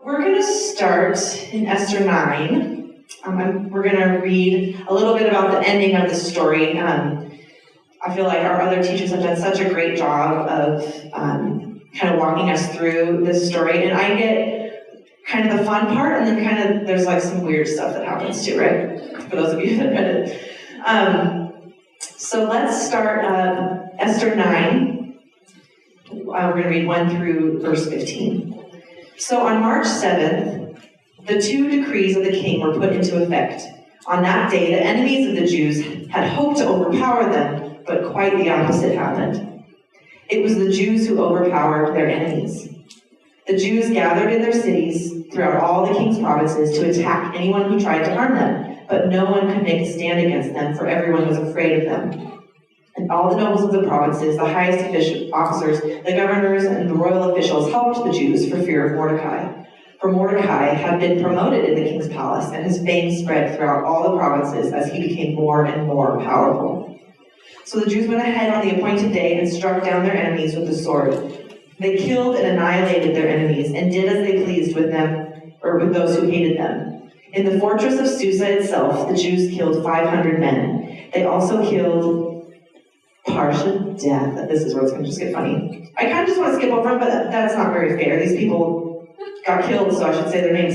We're going to start in Esther 9. We're going to read a little bit about the ending of the story. I feel like our other teachers have done such a great job of kind of walking us through this story. And I get kind of the fun part, and then kind of there's like some weird stuff that happens too, right? For those of you that read it. So let's start Esther 9. We're going to read 1 through verse 15. So on March 7th, the 2 decrees of the king were put into effect. On that day, the enemies of the Jews had hoped to overpower them, but quite the opposite happened. It was the Jews who overpowered their enemies. The Jews gathered in their cities throughout all the king's provinces to attack anyone who tried to harm them, but no one could make a stand against them, for everyone was afraid of them. And all the nobles of the provinces, the highest officers, the governors, and the royal officials helped the Jews for fear of Mordecai. For Mordecai had been promoted in the king's palace, and his fame spread throughout all the provinces as he became more and more powerful. So the Jews went ahead on the appointed day and struck down their enemies with the sword. They killed and annihilated their enemies and did as they pleased with them, or with those who hated them. In the fortress of Susa itself, the Jews killed 500 men. They also killed Parsha death. This is where it's going to just get funny. I kind of just want to skip over them, but that's not very fair. These people got killed, so I should say their names.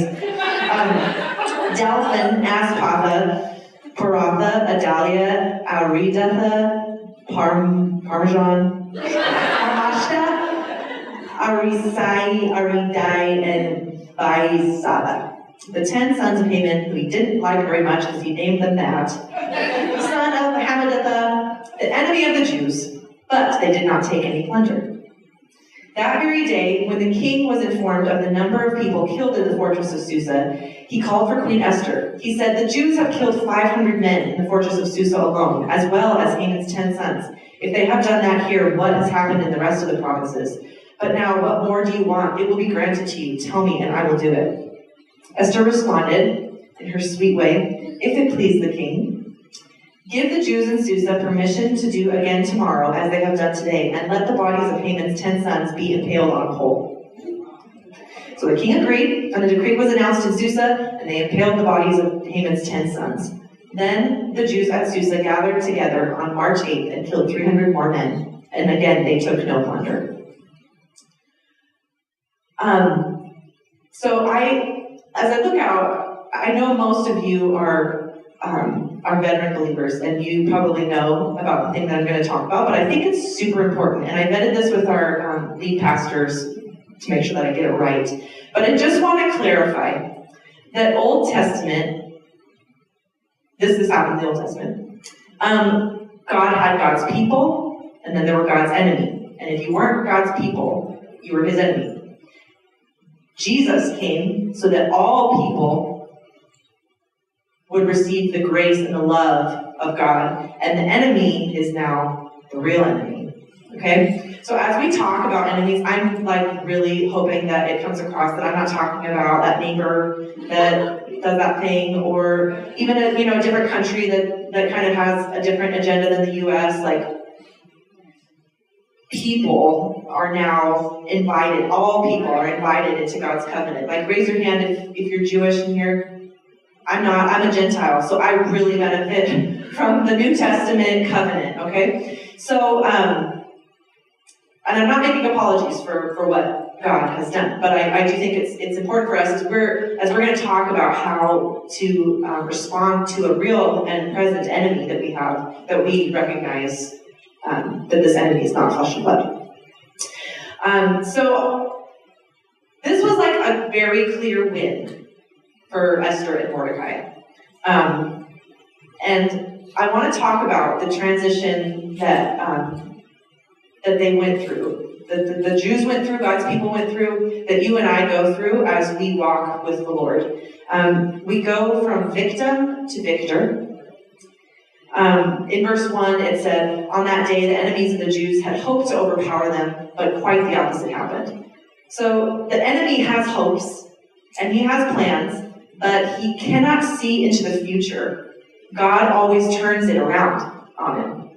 Dalphon, Aspatha, Paratha, Adalia, Aridatha, Parmesan, Amashta, Arisai, Aridai, and Baisaba. The 10 sons of Haman, who he didn't like very much because he named them that, son of Hammedatha, the enemy of the Jews, but they did not take any plunder. That very day, when the king was informed of the number of people killed in the fortress of Susa, he called for Queen Esther. He said, "The Jews have killed 500 men in the fortress of Susa alone, as well as Haman's 10 sons. If they have done that here, what has happened in the rest of the provinces? But now, what more do you want? It will be granted to you. Tell me, and I will do it." Esther responded in her sweet way, "If it please the king, give the Jews in Susa permission to do again tomorrow as they have done today, and let the bodies of Haman's 10 sons be impaled on a pole." So the king agreed, and the decree was announced in Susa, and they impaled the bodies of Haman's 10 sons. Then the Jews at Susa gathered together on March 8th and killed 300 more men, and again they took no plunder. As I look out, I know most of you are veteran believers, and you probably know about the thing that I'm going to talk about, but I think it's super important, and I vetted this with our lead pastors to make sure that I get it right. But I just want to clarify that Old Testament, this happened in the Old Testament, God had God's people, and then there were God's enemy. And if you weren't God's people, you were his enemy. Jesus came so that all people would receive the grace and the love of God, and the enemy is now the real enemy. Okay? So as we talk about enemies, I'm like really hoping that it comes across that I'm not talking about that neighbor that does that thing, or even a different country that kind of has a different agenda than the US. Like, people are now invited, all people are invited into God's covenant. Like, raise your hand if you're Jewish in here. I'm not, I'm a Gentile, so I really benefit from the New Testament covenant, okay? So, and I'm not making apologies for what God has done, but I do think it's important for us as we're going to talk about how to respond to a real and present enemy that we have, that we recognize that this enemy is not flesh and blood. So this was like a very clear win for Esther and Mordecai. And I want to talk about the transition that they went through, that the Jews went through, God's people went through, that you and I go through as we walk with the Lord. We go from victim to victor. In verse 1, it said, "On that day, the enemies of the Jews had hoped to overpower them, but quite the opposite happened." So the enemy has hopes, and he has plans, but he cannot see into the future. God always turns it around on him.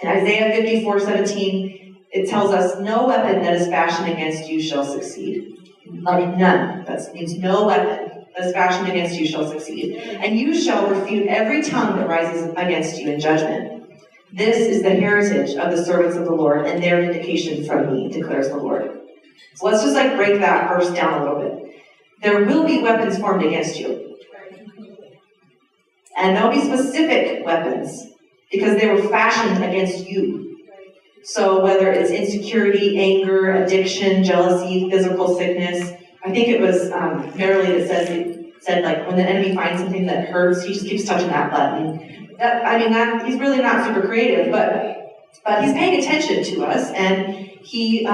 In Isaiah 54:17, it tells us, "No weapon that is fashioned against you shall succeed." Like none. That means no weapon that is fashioned against you shall succeed. And you shall refute every tongue that rises against you in judgment. This is the heritage of the servants of the Lord, and their vindication from me, declares the Lord. So let's just break that verse down a little bit. There will be weapons formed against you. And there'll be specific weapons, because they were fashioned against you. So whether it's insecurity, anger, addiction, jealousy, physical sickness, I think it was Marilee that said when the enemy finds something that hurts, he just keeps touching that button. He's really not super creative, but he's paying attention to us, and he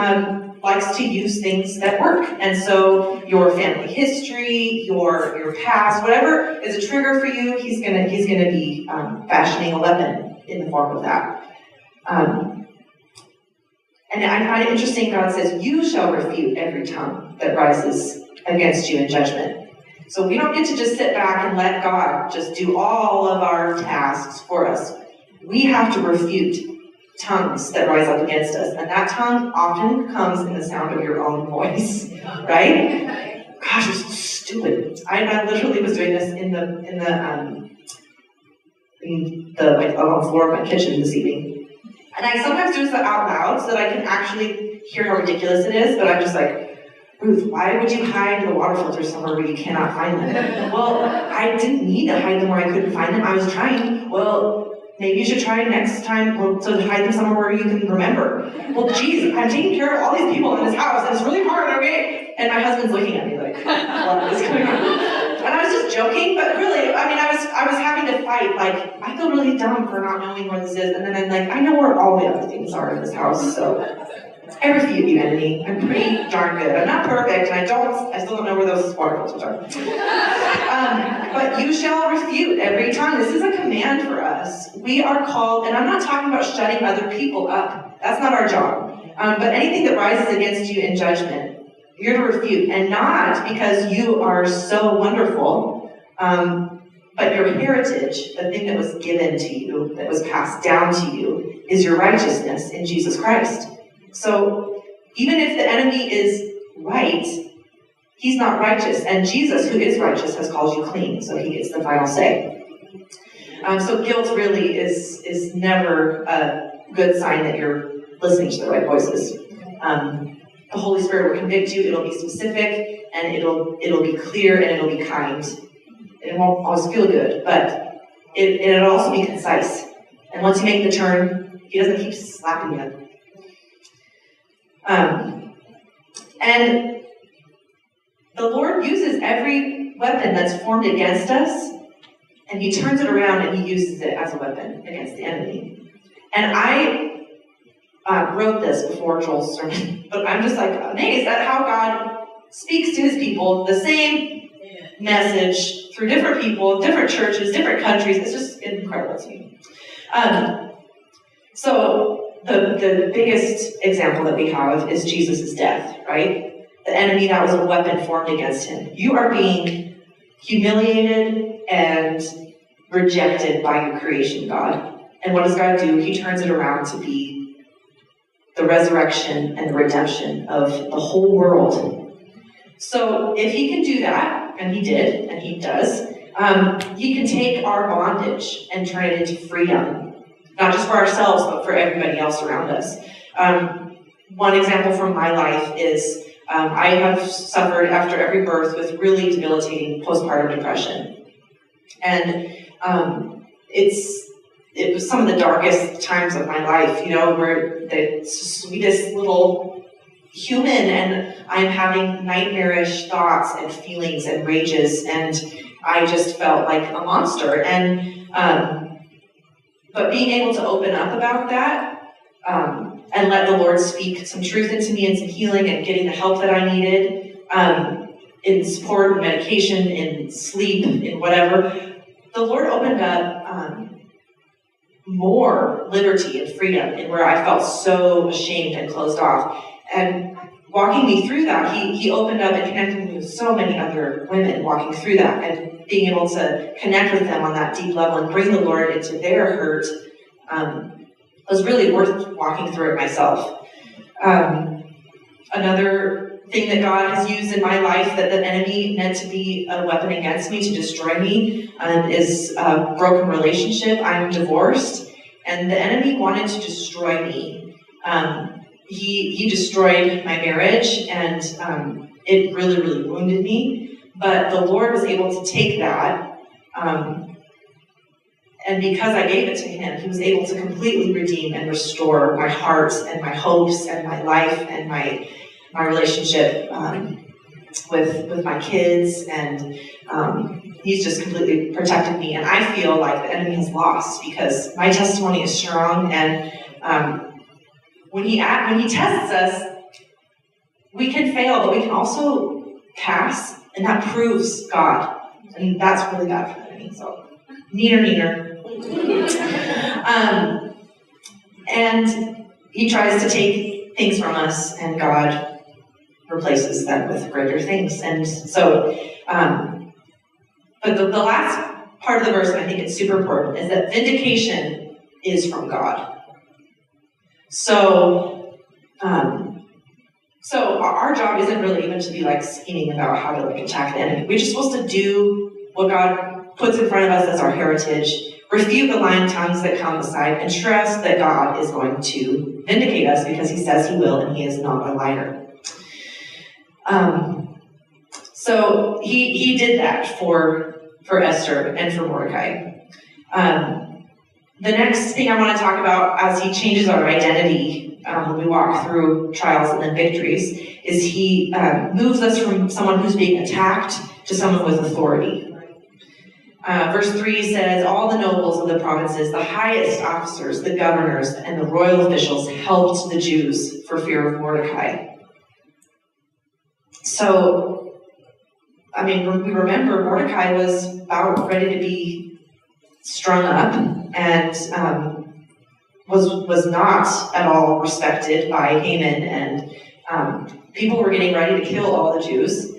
likes to use things that work. And so your family history, your past, whatever is a trigger for you, he's gonna be fashioning a weapon in the form of that. And I find it interesting, God says, you shall refute every tongue that rises against you in judgment. So we don't get to just sit back and let God just do all of our tasks for us. We have to refute tongues that rise up against us. And that tongue often comes in the sound of your own voice, right? Gosh, you're so stupid. I literally was doing this on the floor of my kitchen this evening. And I sometimes do this out loud so that I can actually hear how ridiculous it is, but I'm just Ruth, why would you hide the water filters somewhere where you cannot find them? Well, I didn't need to hide them where I couldn't find them. I was trying. Well, maybe you should try next time to hide them somewhere where you can remember. Well, geez, I'm taking care of all these people in this house, and it's really hard, okay? And my husband's looking at me what is going on? And I was just joking, but really, I was having to fight. I feel really dumb for not knowing where this is, and then I'm I know where all the other things are in this house, so I refute you, enemy. I'm pretty darn good. I'm not perfect, and I still don't know where those water filters are. But you shall refute every tongue. This is a command for us. We are called, and I'm not talking about shutting other people up. That's not our job. But anything that rises against you in judgment, you're to refute, and not because you are so wonderful, but your heritage, the thing that was given to you, that was passed down to you, is your righteousness in Jesus Christ. So even if the enemy is right, he's not righteous, and Jesus, who is righteous, has called you clean, so he gets the final say. So guilt really is never a good sign that you're listening to the right voices. The Holy Spirit will convict you. It'll be specific, and it'll be clear, and it'll be kind. It won't always feel good, but it'll also be concise. And once you make the turn, he doesn't keep slapping you. And the Lord uses every weapon that's formed against us, and he turns it around and he uses it as a weapon against the enemy. And I wrote this before Joel's sermon, but I'm just amazed at how God speaks to his people, the same message through different people, different churches, different countries. It's just incredible to me. So the biggest example that we have is Jesus' death, right? The enemy, that was a weapon formed against him. You are being humiliated and rejected by your creation, God. And what does God do? He turns it around to be the resurrection and the redemption of the whole world. So if he can do that, and he did, and he does, he can take our bondage and turn it into freedom, not just for ourselves, but for everybody else around us. One example from my life is I have suffered after every birth with really debilitating postpartum depression. And it was some of the darkest times of my life, where the sweetest little human, and I'm having nightmarish thoughts and feelings and rages, and I just felt like a monster. And but being able to open up about that and let the Lord speak some truth into me and some healing and getting the help that I needed in support, in medication, in sleep, in whatever, the Lord opened up more liberty and freedom in where I felt so ashamed and closed off. And walking me through that, he opened up and connected me with so many other women walking through that, and being able to connect with them on that deep level and bring the Lord into their hurt was really worth walking through it myself. Another thing that God has used in my life that the enemy meant to be a weapon against me to destroy me is a broken relationship. I'm divorced, and the enemy wanted to destroy me. He destroyed my marriage, and it really, really wounded me. But the Lord was able to take that, and because I gave it to him, he was able to completely redeem and restore my heart and my hopes and my life and my relationship with my kids, and he's just completely protected me. And I feel like the enemy has lost because my testimony is strong, and when he tests us, we can fail, but we can also pass, and that proves God, and that's really bad for the enemy. So, neener. And he tries to take things from us, and God replaces them with greater things. And so, but the last part of the verse, and I think it's super important, is that vindication is from God. So our job isn't really even to be like scheming about how to like attack the enemy. We're just supposed to do what God puts in front of us as our heritage, refute the lying tongues that come aside, and trust that God is going to vindicate us because he says he will, and he is not a liar. So he did that for Esther and for Mordecai. The next thing I want to talk about as he changes our identity when we walk through trials and then victories is he moves us from someone who's being attacked to someone with authority. Verse 3 says, all the nobles of the provinces, the highest officers, the governors, and the royal officials helped the Jews for fear of Mordecai. So, I mean, we remember Mordecai was about ready to be strung up and was not at all respected by Haman, and people were getting ready to kill all the Jews.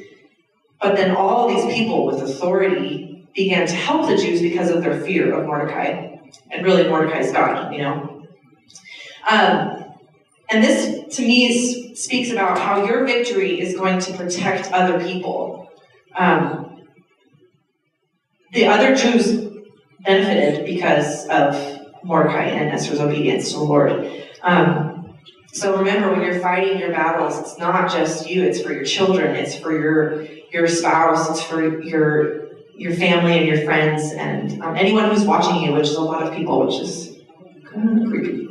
But then all these people with authority began to help the Jews because of their fear of Mordecai. And really, Mordecai's God, you know. And this, to me, speaks about how your victory is going to protect other people. The other Jews benefited because of Mordecai and Esther's obedience to the Lord. So remember, when you're fighting your battles, it's not just you, it's for your children, it's for your spouse, it's for your family and your friends, and anyone who's watching you, which is a lot of people, which is kind of creepy.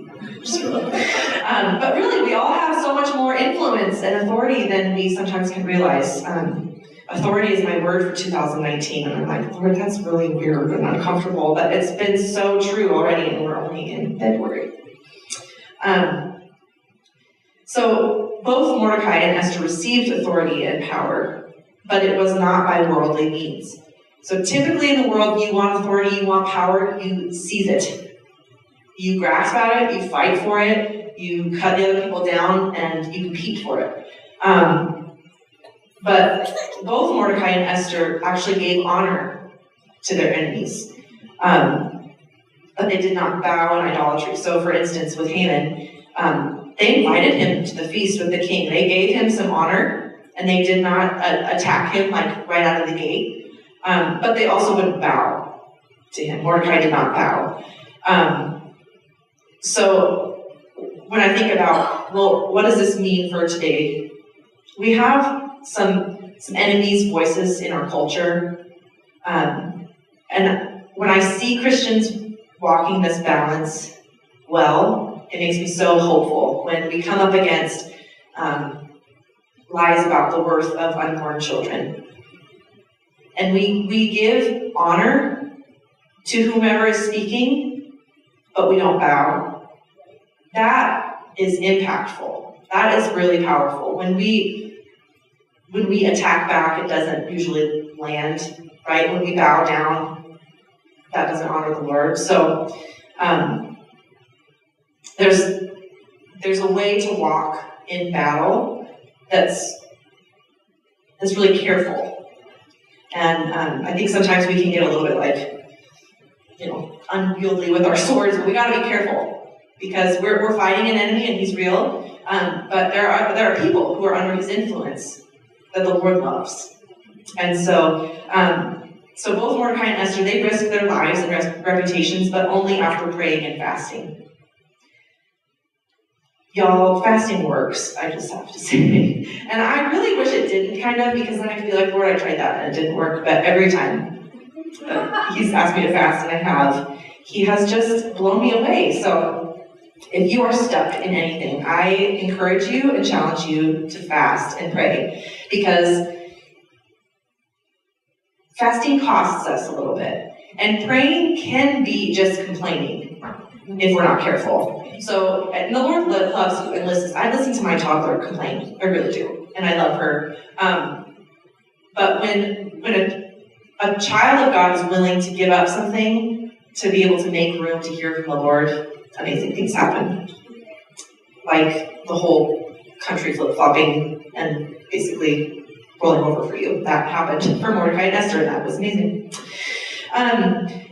But really, we all have so much more influence and authority than we sometimes can realize. Authority is my word for 2019, and I'm like, Lord, that's really weird and uncomfortable, but it's been so true already, and we're only in February. So both Mordecai and Esther received authority and power, but it was not by worldly means. So typically in the world, you want authority, you want power, you seize it. You grasp at it, you fight for it, you cut the other people down, and you compete for it. But both Mordecai and Esther actually gave honor to their enemies. But they did not bow in idolatry. So for instance, with Haman, they invited him to the feast with the king. They gave him some honor, and they did not attack him like right out of the gate. But they also wouldn't bow to him. Mordecai did not bow. So when I think about, well, what does this mean for today? We have some enemies' voices in our culture. And when I see Christians walking this balance well, it makes me so hopeful when we come up against lies about the worth of unborn children. And we give honor to whomever is speaking, but we don't bow. That is impactful. That is really powerful. When we attack back, it doesn't usually land, right? When we bow down, that doesn't honor the Lord. So there's a way to walk in battle that's really careful. And I think sometimes we can get a little bit like, unwieldy with our swords, but we got to be careful. because we're fighting an enemy and he's real, but there are people who are under his influence that the Lord loves. And so both Mordecai and Esther, they risked their lives and reputations, but only after praying and fasting. Y'all, fasting works, I just have to say. And I really wish it didn't, kind of, because then I could be like, Lord, I tried that and it didn't work. But every time he's asked me to fast, and I have, he has just blown me away. So if you are stuck in anything, I encourage you and challenge you to fast and pray, because fasting costs us a little bit. And praying can be just complaining if we're not careful. So, and the Lord loves you and listens. I listen to my toddler complain. I really do. And I love her. But when a child of God is willing to give up something to be able to make room to hear from the Lord, amazing things happen. Like the whole country flip-flopping and basically rolling over for you. That happened for Mordecai and Esther, and that was amazing.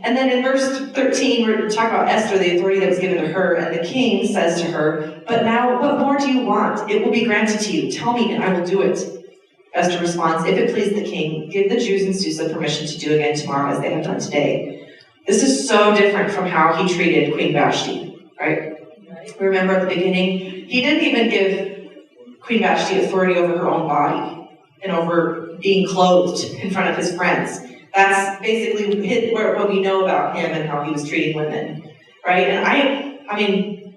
And then in verse 13, we're talking about Esther, the authority that was given to her, and the king says to her, "But now, what more do you want? It will be granted to you. Tell me, and I will do it." Esther responds, "If it please the king, give the Jews in Susa permission to do again tomorrow as they have done today." This is so different from how he treated Queen Vashti, right? Remember at the beginning, he didn't even give Queen Vashti authority over her own body and over being clothed in front of his friends. That's basically what we know about him and how he was treating women, right? And I mean,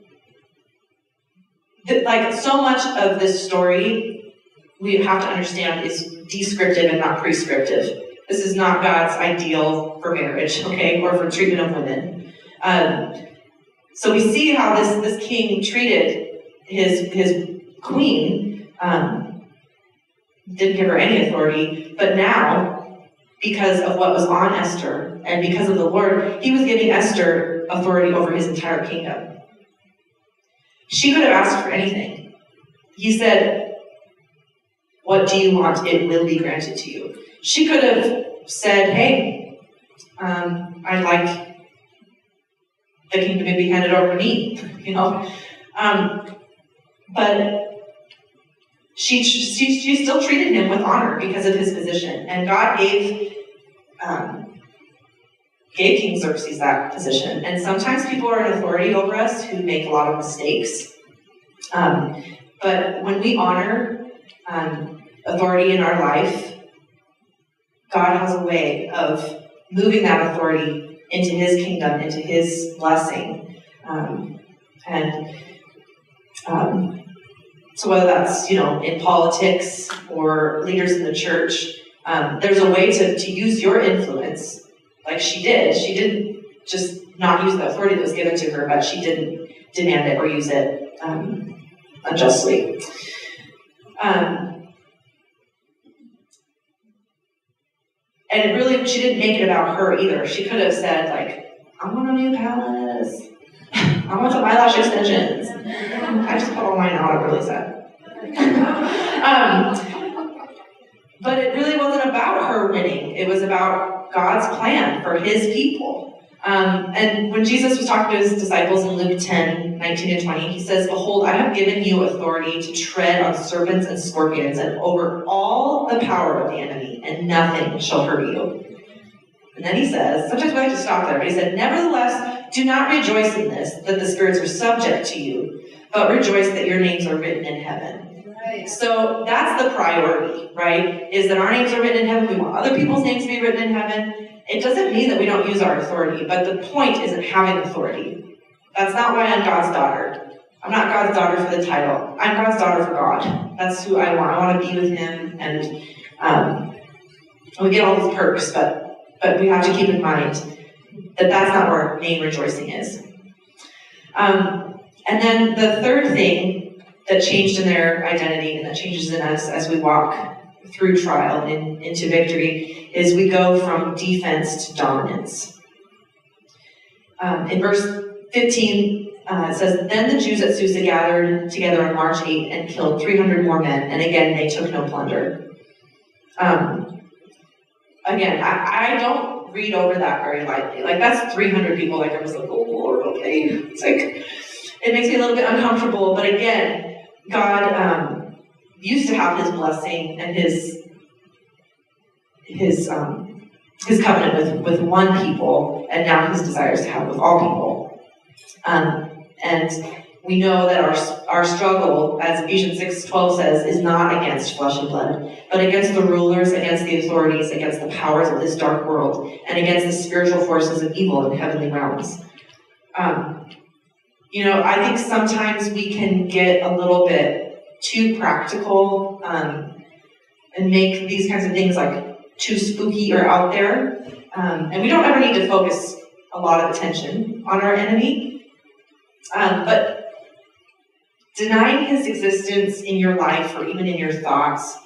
like so much of this story, we have to understand is descriptive and not prescriptive. This is not God's ideal for marriage, okay, or for treatment of women. So we see how this king treated his queen, didn't give her any authority, but now, because of what was on Esther, and because of the Lord, he was giving Esther authority over his entire kingdom. She could have asked for anything. He said, "What do you want? It will be granted to you." She could have said, "Hey, I'd like the kingdom to be handed over to me," you know. But she still treated him with honor because of his position, and God gave King Xerxes that position. And sometimes people are in authority over us who make a lot of mistakes. But when we honor authority in our life, God has a way of moving that authority into his kingdom, into his blessing. So whether that's, in politics or leaders in the church, there's a way to use your influence like she did. She didn't just not use the authority that was given to her, but she didn't demand it or use it unjustly. And it really, she didn't make it about her either. She could have said, like, "I want a new palace. I want some eyelash extensions." I just put all mine out, I'm really sad. But it really wasn't about her winning. It was about God's plan for his people. And when Jesus was talking to his disciples in Luke 10:19-20, he says, "Behold, I have given you authority to tread on serpents and scorpions and over all the power of the enemy, and nothing shall hurt you." And then he says, sometimes we have to stop there, but he said, "Nevertheless, do not rejoice in this, that the spirits are subject to you, but rejoice that your names are written in heaven." Right. So that's the priority, right? Is that our names are written in heaven. We want other people's names to be written in heaven. It doesn't mean that we don't use our authority, but the point isn't having authority. That's not why I'm God's daughter. I'm not God's daughter for the title. I'm God's daughter for God. That's who I want. I want to be with him, and we get all these perks, but we have to keep in mind that that's not where main rejoicing is. And then the third thing that changed in their identity and that changes in us as we walk through trial and into victory is we go from defense to dominance. In verse 15, it says, "Then the Jews at Susa gathered together on March 8 and killed 300 more men, and again they took no plunder." Again, I don't read over that very lightly. Like, that's 300 people. Like, I was like, "Oh, Lord, okay." It's like, it makes me a little bit uncomfortable, but again, God used to have his blessing and his covenant with one people, and now his desires to have with all people. And we know that our struggle, as Ephesians 6:12 says, is not against flesh and blood, but against the rulers, against the authorities, against the powers of this dark world, and against the spiritual forces of evil in heavenly realms. I think sometimes we can get a little bit too practical and make these kinds of things like too spooky or out there. And we don't ever need to focus a lot of attention on our enemy. But denying his existence in your life or even in your thoughts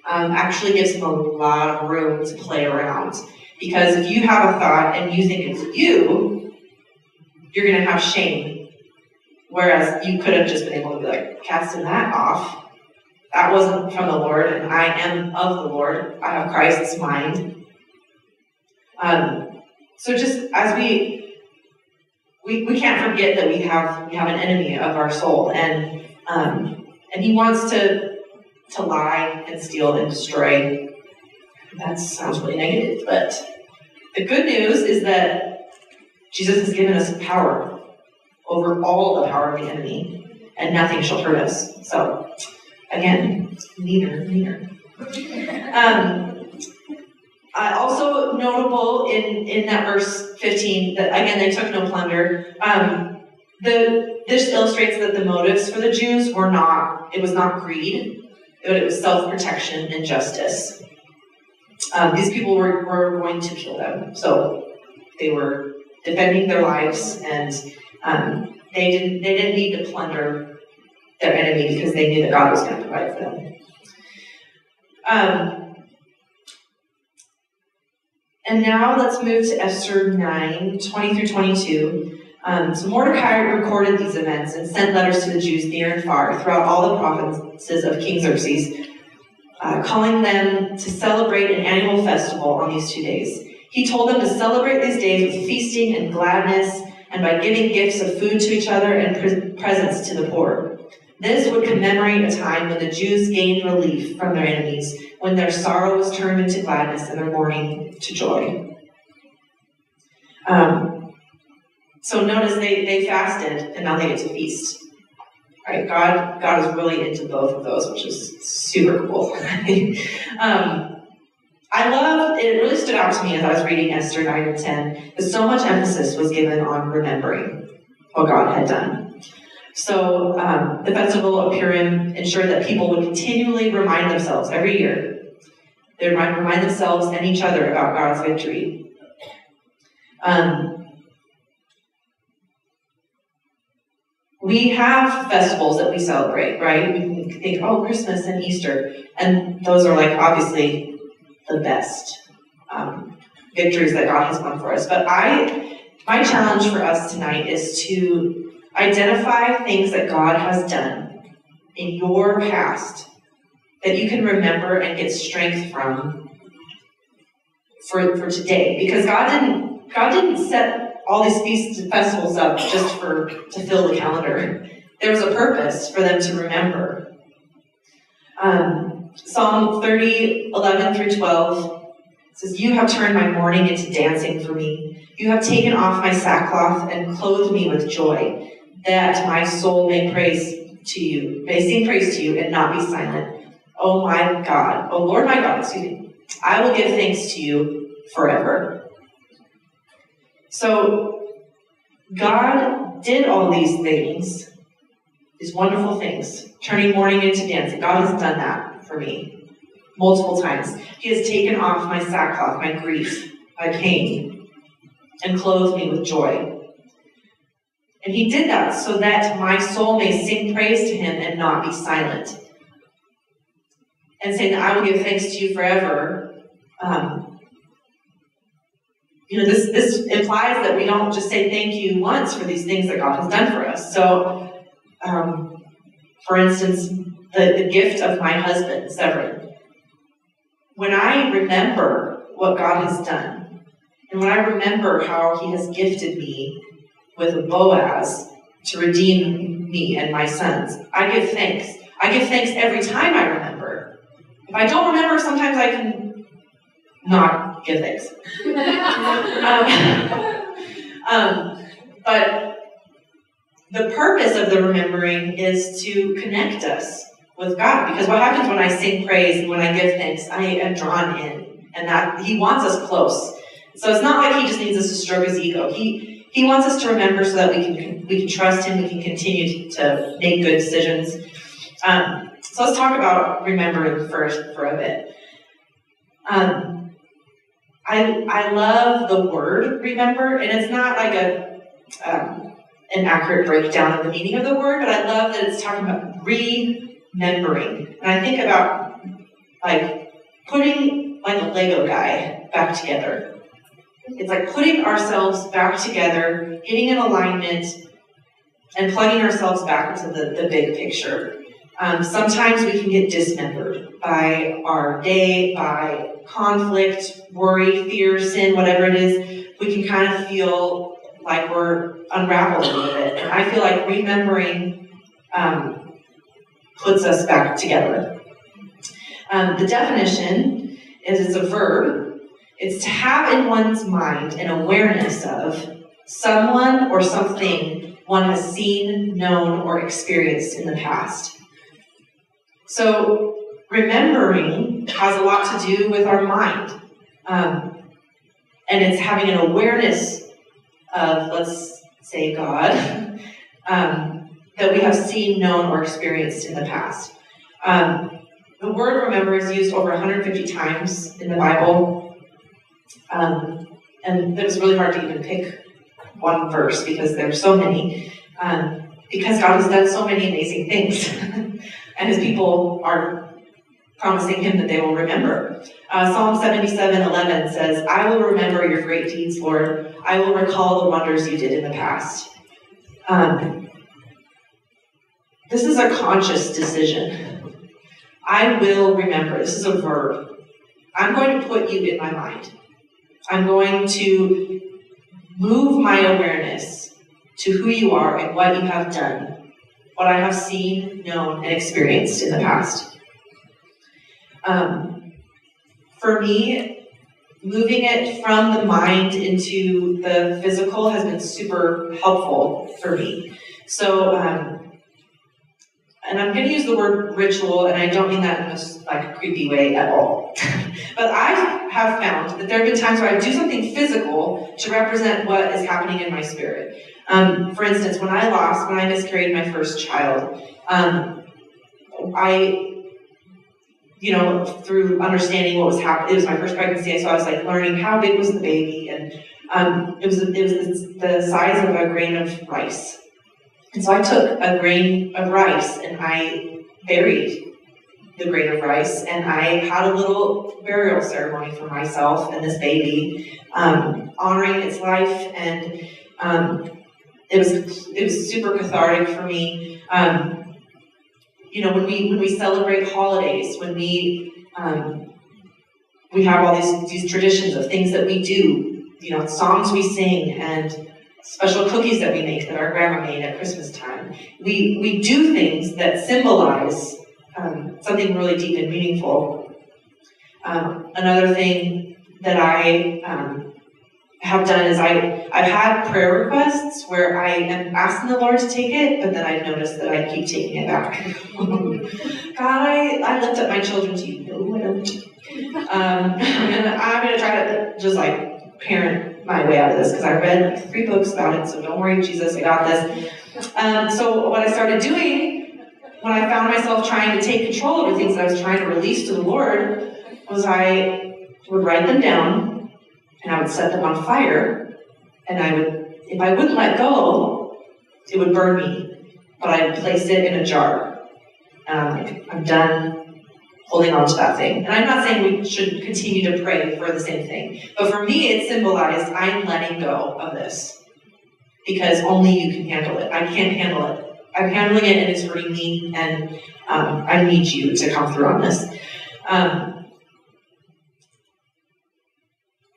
actually gives him a lot of room to play around. Because if you have a thought and you think it's you're going to have shame. Whereas you could have just been able to be like, casting that off. That wasn't from the Lord, and I am of the Lord. I have Christ's mind. So just as we can't forget that we have an enemy of our soul, and he wants to lie and steal and destroy. That sounds really negative, but the good news is that Jesus has given us power over all the power of the enemy, and nothing shall hurt us. So, again, neither. Also notable in that verse 15, that again, they took no plunder. This illustrates that the motives for the Jews it was not greed, but it was self-protection and justice. These people were going to kill them, so they were defending their lives, and they didn't need to plunder their enemy because they knew that God was going to provide for them. And now let's move to Esther 9, 20 through 22. So Mordecai recorded these events and sent letters to the Jews near and far throughout all the provinces of King Xerxes, calling them to celebrate an annual festival on these 2 days. He told them to celebrate these days with feasting and gladness, and by giving gifts of food to each other and presents to the poor. This would commemorate a time when the Jews gained relief from their enemies, when their sorrow was turned into gladness and their mourning to joy. So notice they fasted, and now they get to feast. Right? God is really into both of those, which is super cool. It really stood out to me as I was reading Esther 9 and 10, that so much emphasis was given on remembering what God had done. So the festival of Purim ensured that people would continually remind themselves every year. They would remind themselves and each other about God's victory. We have festivals that we celebrate, right? We can think, Christmas and Easter, and those are like obviously the best victories that God has won for us. But my challenge for us tonight is to identify things that God has done in your past that you can remember and get strength from for today. Because God didn't set all these feasts and festivals up just to fill the calendar. There was a purpose for them to remember. Psalm 30, 11 through 12 says, "You have turned my mourning into dancing for me. You have taken off my sackcloth and clothed me with joy, that my soul may sing praise to you and not be silent. Oh my God, oh Lord my God, I will give thanks to you forever." So God did all these things, these wonderful things, turning mourning into dancing. God has done that for me multiple times. He has taken off my sackcloth, my grief, my pain, and clothed me with joy. And he did that so that my soul may sing praise to him and not be silent. And saying that I will give thanks to you forever. This implies that we don't just say thank you once for these things that God has done for us. So, for instance, the gift of my husband, Severin. When I remember what God has done, and when I remember how he has gifted me with a Boaz, to redeem me and my sons. I give thanks. I give thanks every time I remember. If I don't remember, sometimes I can not give thanks. But the purpose of the remembering is to connect us with God. Because what happens when I sing praise and when I give thanks, I am drawn in. And that He wants us close. So it's not like He just needs us to stroke His ego. He wants us to remember so that we can trust Him, we can continue to make good decisions. So let's talk about remembering first for a bit. I love the word remember, and it's not like an accurate breakdown of the meaning of the word, but I love that it's talking about remembering. And I think about like putting like a Lego guy back together. It's like putting ourselves back together, getting in alignment, and plugging ourselves back into the big picture. Sometimes we can get dismembered by our day, by conflict, worry, fear, sin, whatever it is. We can kind of feel like we're unraveled a little bit. And I feel like remembering puts us back together. The definition is it's a verb. It's to have in one's mind an awareness of someone or something one has seen, known, or experienced in the past. So remembering has a lot to do with our mind. And it's having an awareness of, let's say, God, that we have seen, known, or experienced in the past. The word remember is used over 150 times in the Bible. And it was really hard to even pick one verse because there are so many. Because God has done so many amazing things. And His people are promising Him that they will remember. Psalm 77:11 says, I will remember your great deeds, Lord. I will recall the wonders you did in the past. This is a conscious decision. I will remember. This is a verb. I'm going to put you in my mind. I'm going to move my awareness to who you are and what you have done, what I have seen, known, and experienced in the past. For me, moving it from the mind into the physical has been super helpful for me. So, and I'm going to use the word ritual, and I don't mean that in a creepy way at all. But I have found that there have been times where I do something physical to represent what is happening in my spirit. For instance, when I miscarried my first child, through understanding what was happening, it was my first pregnancy, so I was learning how big was the baby, and it was the size of a grain of rice. And so I took a grain of rice and I buried the grain of rice, and I had a little burial ceremony for myself and this baby, honoring its life, and it was super cathartic for me. When we celebrate holidays, when we have all these traditions of things that we do, songs we sing and special cookies that we make that our grandma made at Christmas time. We do things that symbolize something really deep and meaningful. Another thing that I have done is I've had prayer requests where I am asking the Lord to take it, but then I've noticed that I keep taking it back. God, I lift up my children to you. No, I don't. And I'm going to try to just parent my way out of this, because I read 3 books about it, so don't worry, Jesus, I got this. So what I started doing when I found myself trying to take control over things that I was trying to release to the Lord was I would write them down, and I would set them on fire, and if I wouldn't let go, it would burn me, but I'd place it in a jar. And I'm done holding on to that thing. And I'm not saying we should continue to pray for the same thing, but for me it symbolized I'm letting go of this, because only you can handle it. I can't handle it. I'm handling it and it's hurting me, and I need you to come through on this.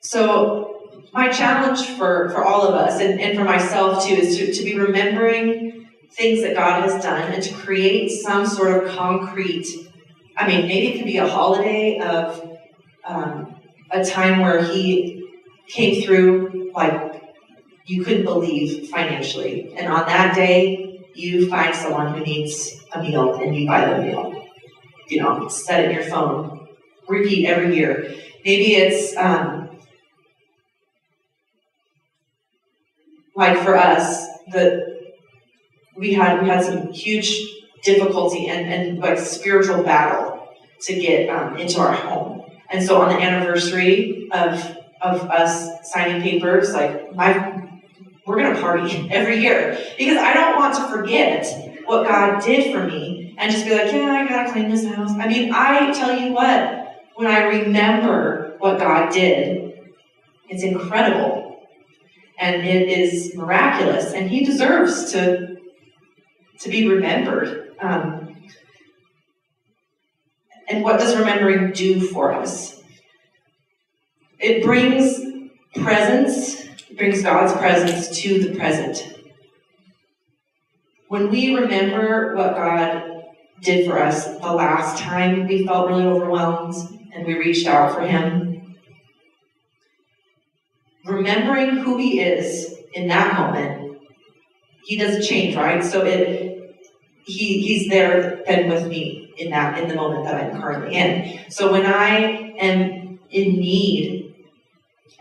So my challenge for all of us, and for myself too, is to be remembering things that God has done and to create some sort of concrete, maybe it could be a holiday of a time where he came through like you couldn't believe financially. And on that day, you find someone who needs a meal and you buy them a meal. Set it in your phone. Repeat every year. Maybe it's like for us, we had some huge difficulty and like spiritual battle to get into our home. And so on the anniversary of us signing papers, we're gonna party every year because I don't want to forget what God did for me and just be like, yeah, I gotta clean this house. I tell you what, when I remember what God did, it's incredible. And it is miraculous, and he deserves to be remembered. And what does remembering do for us? It brings presence, it brings God's presence to the present. When we remember what God did for us the last time we felt really overwhelmed and we reached out for him, remembering who he is in that moment, he doesn't change, right? So he's there then with me in the moment that I'm currently in. So when I am in need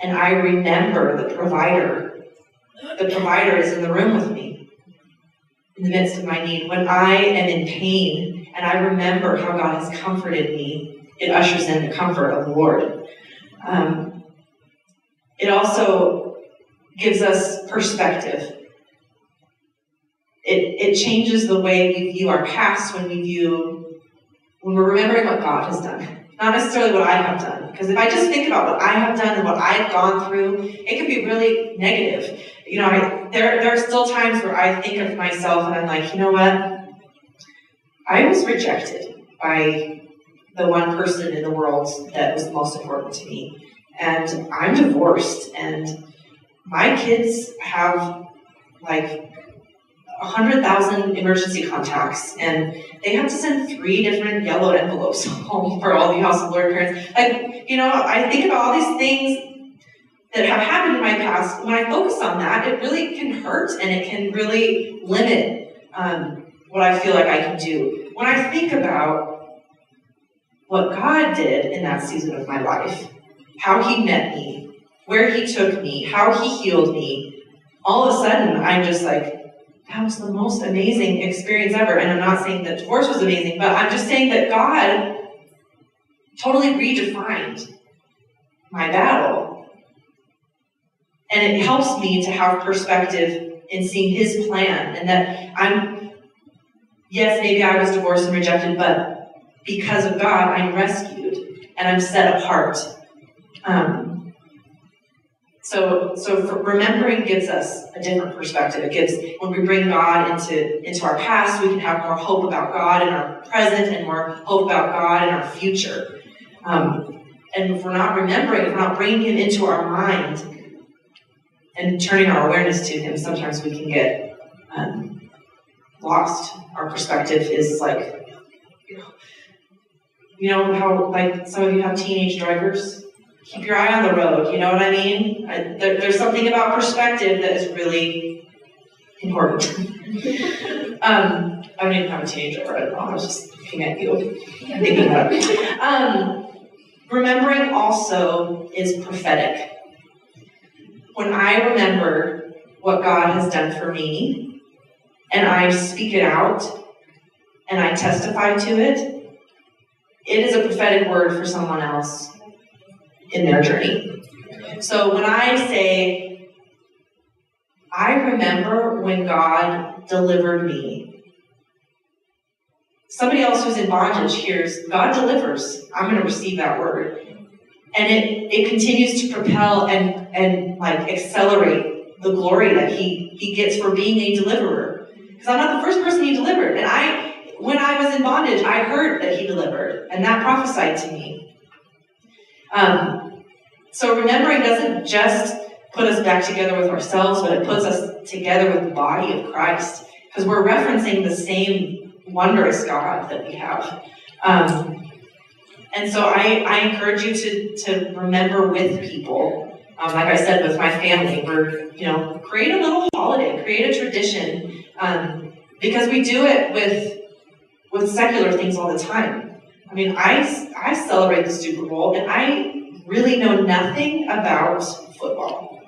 and I remember the provider is in the room with me in the midst of my need. When I am in pain and I remember how God has comforted me, it ushers in the comfort of the Lord. It also gives us perspective. It changes the way we view our past when we're remembering what God has done, not necessarily what I have done. Because if I just think about what I have done and what I've gone through, it can be really negative. There are still times where I think of myself and I'm like, you know what? I was rejected by the one person in the world that was most important to me. And I'm divorced, and my kids have 100,000 emergency contacts, and they have to send 3 different yellow envelopes home for all the household parents. I think about all these things that have happened in my past. When I focus on that, it really can hurt, and it can really limit what I feel like I can do. When I think about what God did in that season of my life, how he met me, where he took me, how he healed me, all of a sudden I'm just like, that was the most amazing experience ever. And I'm not saying that divorce was amazing, but I'm just saying that God totally redefined my battle. And it helps me to have perspective in seeing his plan. And that yes, maybe I was divorced and rejected, but because of God, I'm rescued and I'm set apart. So remembering gives us a different perspective. When we bring God into our past, we can have more hope about God in our present and more hope about God in our future. And if we're not remembering, if we're not bringing him into our mind and turning our awareness to him, sometimes we can get lost. Our perspective is how some of you have teenage drivers. Keep your eye on the road, you know what I mean? There's something about perspective that is really important. I don't even have a teenager right now. I was just looking at you and thinking about it. Remembering also is prophetic. When I remember what God has done for me, and I speak it out, and I testify to it, it is a prophetic word for someone else in their journey. So when I say, I remember when God delivered me, somebody else who's in bondage hears, God delivers. I'm going to receive that word. And it continues to propel and accelerate the glory that he gets for being a deliverer. Because I'm not the first person he delivered. And when I was in bondage, I heard that he delivered. And that prophesied to me. So remembering doesn't just put us back together with ourselves, but it puts us together with the body of Christ. It because we're referencing the same wondrous God that we have. And so I encourage you to remember with people. Like I said, with my family, we're, create a little holiday, create a tradition, because we do it with secular things all the time. I mean, I celebrate the Super Bowl, and I really know nothing about football.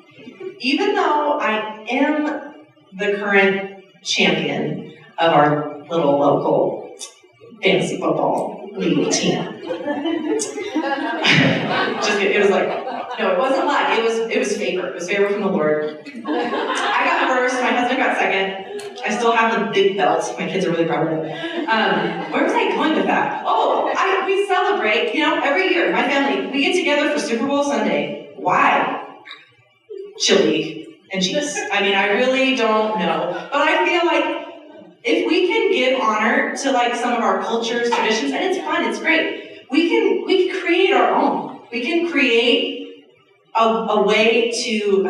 Even though I am the current champion of our little local fantasy football league team. It was like, no, it wasn't luck. It was favor. It was favor from the Lord. I got first. My husband got second. I still have the big belt. My kids are really proud of it. Where was I going with that? We celebrate. Every year, my family, we get together for Super Bowl Sunday. Why? Chili and cheese. I mean, I really don't know, but I feel like if we can give honor to like some of our cultures, traditions, and it's fun, it's great. We can create our own. We can create a way to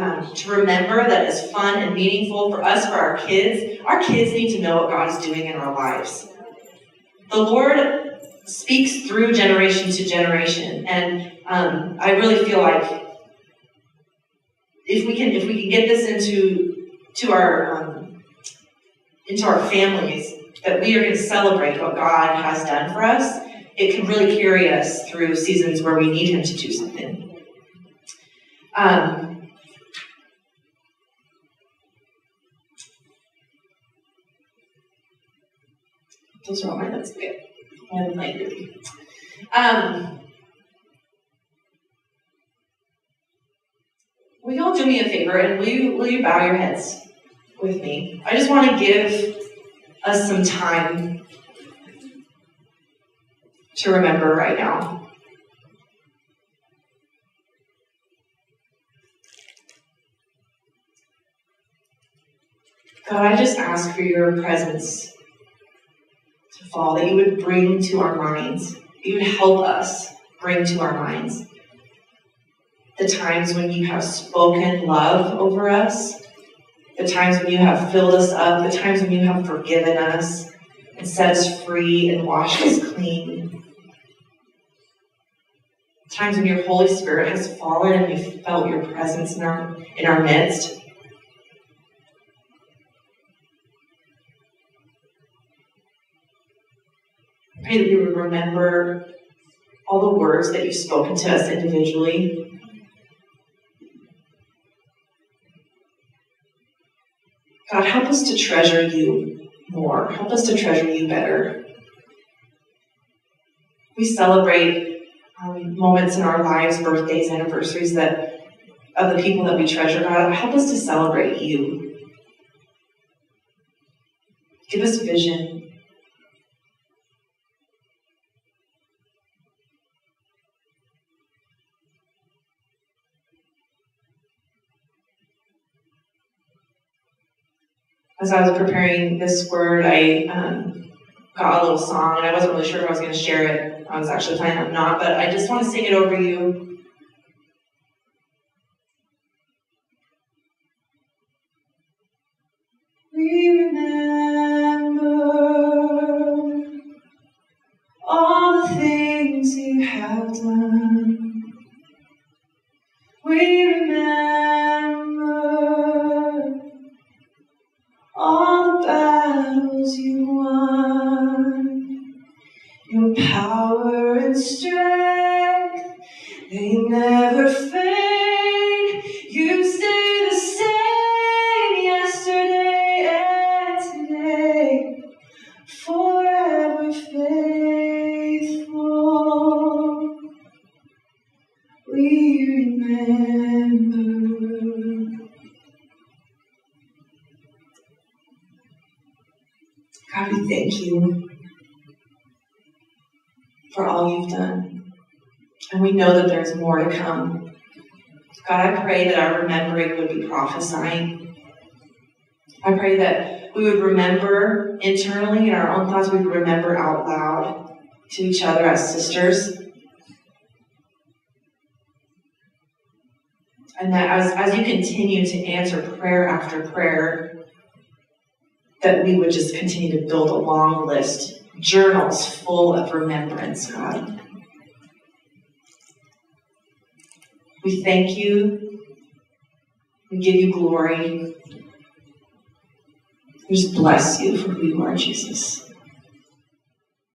remember that is fun and meaningful for us, for our kids. Our kids need to know what God is doing in our lives. The Lord speaks through generation to generation, and I really feel like if we can get this into our families, that we are going to celebrate what God has done for us, it can really carry us through seasons where we need Him to do something. Those are all my notes. Okay. I have my group. Will you all do me a favor, and will you bow your heads with me? I just want to give us some time to remember right now. God, I just ask for your presence to fall, that you would bring to our minds, that you would help us bring to our minds the times when you have spoken love over us, the times when you have filled us up, the times when you have forgiven us and set us free and washed us clean. Times when your Holy Spirit has fallen and we felt your presence in our midst. I pray that we would remember all the words that you've spoken to us individually. God, help us to treasure you more. Help us to treasure you better. We celebrate moments in our lives, birthdays, anniversaries of the people that we treasure. God, help us to celebrate you. Give us vision. As I was preparing this word, I got a little song, and I wasn't really sure if I was going to share it. I was actually planning on not, but I just want to sing it over you. We remember all the things you have done. We remember all the battles you won, your power and strength, they never fade. You stay the same yesterday and today, forever faithful. We remember. God, we thank you for all you've done. And we know that there's more to come. God, I pray that our remembering would be prophesying. I pray that we would remember internally in our own thoughts, we would remember out loud to each other as sisters. And that as you continue to answer prayer after prayer, that we would just continue to build a long list, journals full of remembrance, God. We thank you. We give you glory. We just bless you for who you are, Jesus.